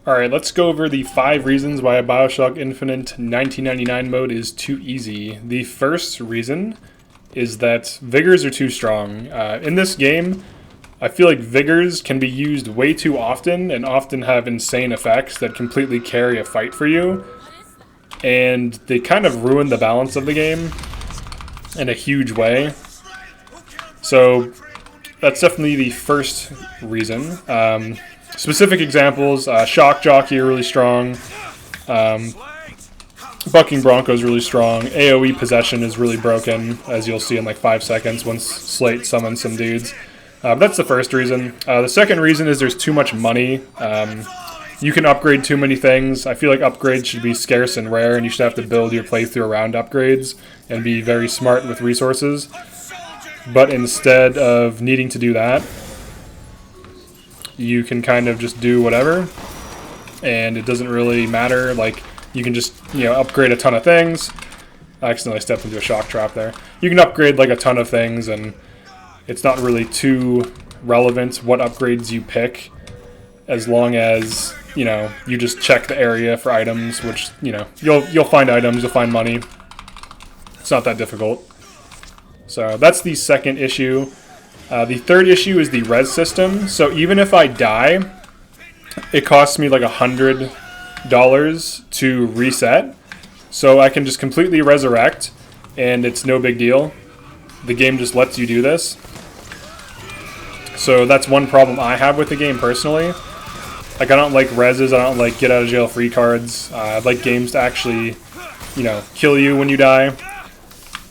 Alright, let's go over the 5 reasons why a Bioshock Infinite 1999 mode is too easy. The first reason is that vigors are too strong. In this game, I feel like vigors can be used way too often and often have insane effects that completely carry a fight for you. And they kind of ruin the balance of the game in a huge way. So that's definitely the first reason. Specific examples, Shock Jockey are really strong, Bucking Bronco is really strong, AoE Possession is really broken, as you'll see in like 5 seconds once Slate summons some dudes. That's the first reason. The second reason is there's too much money. You can upgrade too many things. I feel like upgrades should be scarce and rare, and you should have to build your playthrough around upgrades and be very smart with resources. But instead of needing to do that, you can kind of just do whatever, and it doesn't really matter. Like, you can just, upgrade a ton of things. I accidentally stepped into a shock trap there. You can upgrade like a ton of things, and it's not really too relevant what upgrades you pick, as long as, you just check the area for items, which, you'll find items, you'll find money. It's not that difficult. So that's the second issue. The third issue is the res system. So even if I die, it costs me like $100 to reset. So I can just completely resurrect, and it's no big deal. The game just lets you do this. So that's one problem I have with the game personally. Like, I don't like reses, I don't like get out of jail free cards. I'd like games to actually, kill you when you die.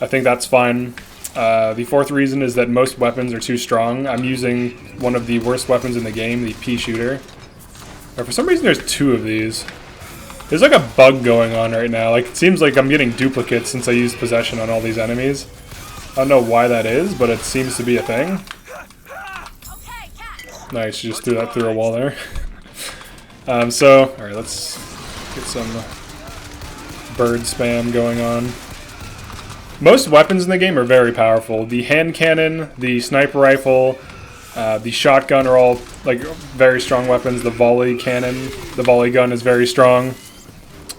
I think that's fine. The fourth reason is that most weapons are too strong. I'm using one of the worst weapons in the game, the pea shooter. Or for some reason there's 2 of these. There's like a bug going on right now. Like, it seems like I'm getting duplicates since I used possession on all these enemies. I don't know why that is, but it seems to be a thing. Nice, you just threw that through a wall there. Alright, let's get some bird spam going on. Most weapons in the game are very powerful. The hand cannon, the sniper rifle, the shotgun are all like very strong weapons. The volley cannon, the volley gun is very strong.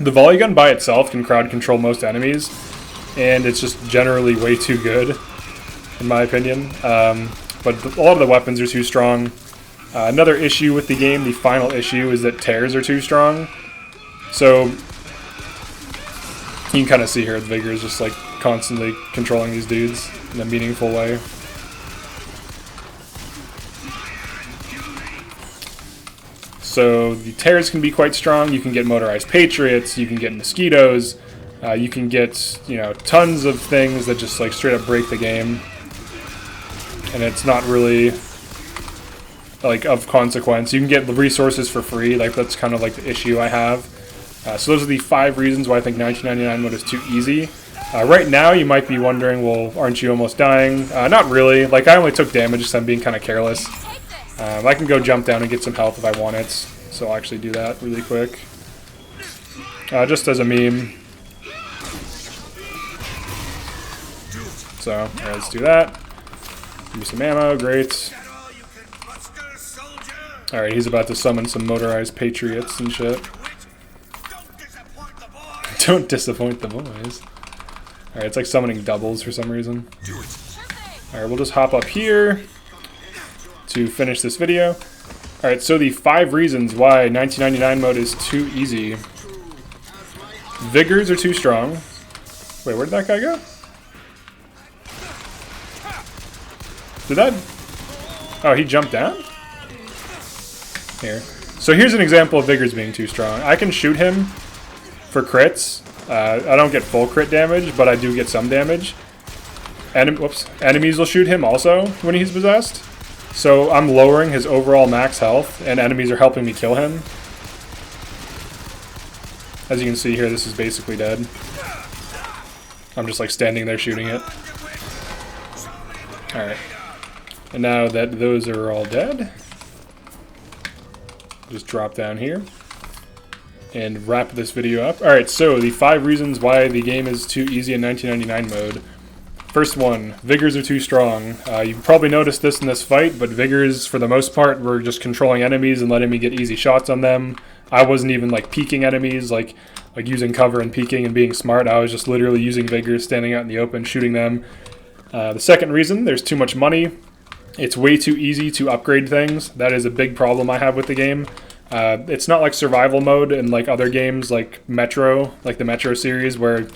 The volley gun by itself can crowd control most enemies, and it's just generally way too good, in my opinion. But a lot of the weapons are too strong. Another issue with the game, the final issue, is that tears are too strong. So you can kind of see here the vigor is just like constantly controlling these dudes in a meaningful way. So the tears can be quite strong. You can get motorized patriots, you can get mosquitoes, you can get, tons of things that just like straight up break the game. And it's not really like of consequence. You can get the resources for free. Like, that's kind of like the issue I have. So those are the 5 reasons why I think 1999 mode is too easy. Right now, you might be wondering, well, aren't you almost dying? Not really. Like, I only took damage because I'm being kind of careless. I can go jump down and get some health if I want it, so I'll actually do that really quick. Just as a meme. So, alright, let's do that. Give me some ammo, great. Alright, he's about to summon some motorized patriots and shit. Don't disappoint the boys. Alright, it's like summoning doubles for some reason. Alright, we'll just hop up here to finish this video. Alright, so the 5 reasons why 1999 mode is too easy. Vigors are too strong. Wait, where did that guy go? Did that... Oh, he jumped down? Here. So here's an example of vigors being too strong. I can shoot him for crits. I don't get full crit damage, but I do get some damage. Enemies will shoot him also when he's possessed. So I'm lowering his overall max health, and enemies are helping me kill him. As you can see here, this is basically dead. I'm just like standing there shooting it. Alright. And now that those are all dead, just drop down here and wrap this video up. Alright, so the 5 reasons why the game is too easy in 1999 mode. First one, vigors are too strong. You probably noticed this in this fight, but vigors, for the most part, were just controlling enemies and letting me get easy shots on them. I wasn't even like peeking enemies, like using cover and peeking and being smart. I was just literally using vigors, standing out in the open, shooting them. The second reason, there's too much money. It's way too easy to upgrade things. That is a big problem I have with the game. It's not like survival mode in like other games like Metro, like the Metro series, where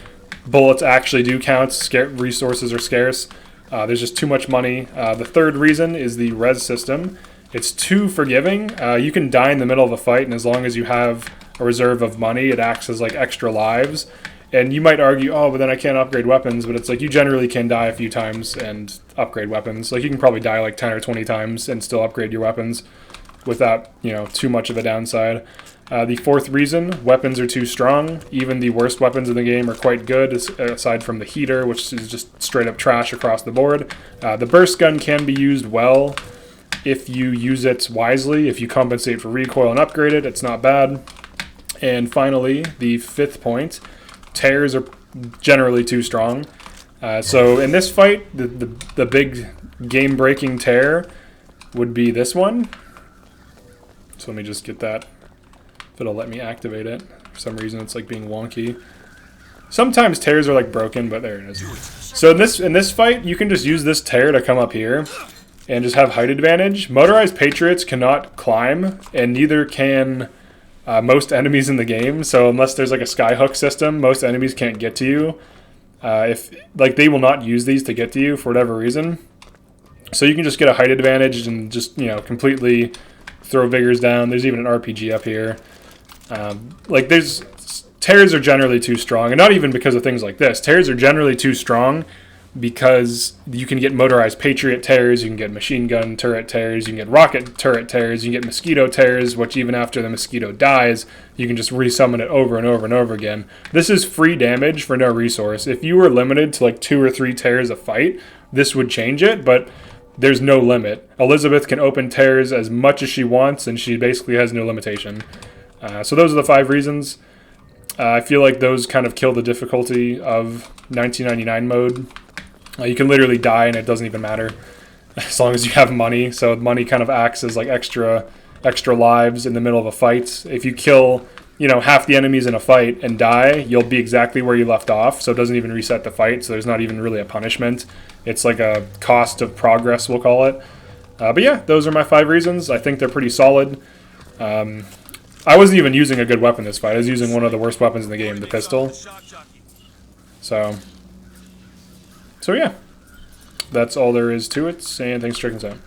bullets actually do count, resources are scarce. There's just too much money. The third reason is the res system. It's too forgiving. You can die in the middle of a fight, and as long as you have a reserve of money, it acts as like extra lives. And you might argue, oh, but then I can't upgrade weapons. But it's like you generally can die a few times and upgrade weapons. Like you can probably die like 10 or 20 times and still upgrade your weapons without, too much of a downside. The fourth reason, weapons are too strong. Even the worst weapons in the game are quite good, aside from the heater, which is just straight up trash across the board. The burst gun can be used well if you use it wisely. If you compensate for recoil and upgrade it, it's not bad. And finally, the fifth point, tears are generally too strong. So in this fight, the big game-breaking tear would be this one. So let me just get that. If it'll let me activate it. For some reason, it's like being wonky. Sometimes tears are like broken, but there it is. So in this fight, you can just use this tear to come up here and just have height advantage. Motorized Patriots cannot climb, and neither can most enemies in the game. So unless there's like a skyhook system, most enemies can't get to you. They will not use these to get to you for whatever reason. So you can just get a height advantage and just completely throw vigors down. There's even an RPG up here. Tears are generally too strong, and not even because of things like this. Tears are generally too strong because you can get motorized Patriot tears, you can get machine gun turret tears, you can get rocket turret tears, you can get mosquito tears, which even after the mosquito dies, you can just resummon it over and over and over again. This is free damage for no resource. If you were limited to like 2 or 3 tears a fight, this would change it, but there's no limit. Elizabeth can open tears as much as she wants, and she basically has no limitation. So those are the 5 reasons. I feel like those kind of kill the difficulty of 1999 mode. You can literally die and it doesn't even matter as long as you have money. So money kind of acts as like extra lives in the middle of a fight. If you kill, half the enemies in a fight and die, you'll be exactly where you left off. So it doesn't even reset the fight. So there's not even really a punishment. It's like a cost of progress, we'll call it. But yeah, those are my 5 reasons. I think they're pretty solid. I wasn't even using a good weapon this fight. I was using one of the worst weapons in the game, the pistol. So yeah, that's all there is to it, and thanks for checking us out.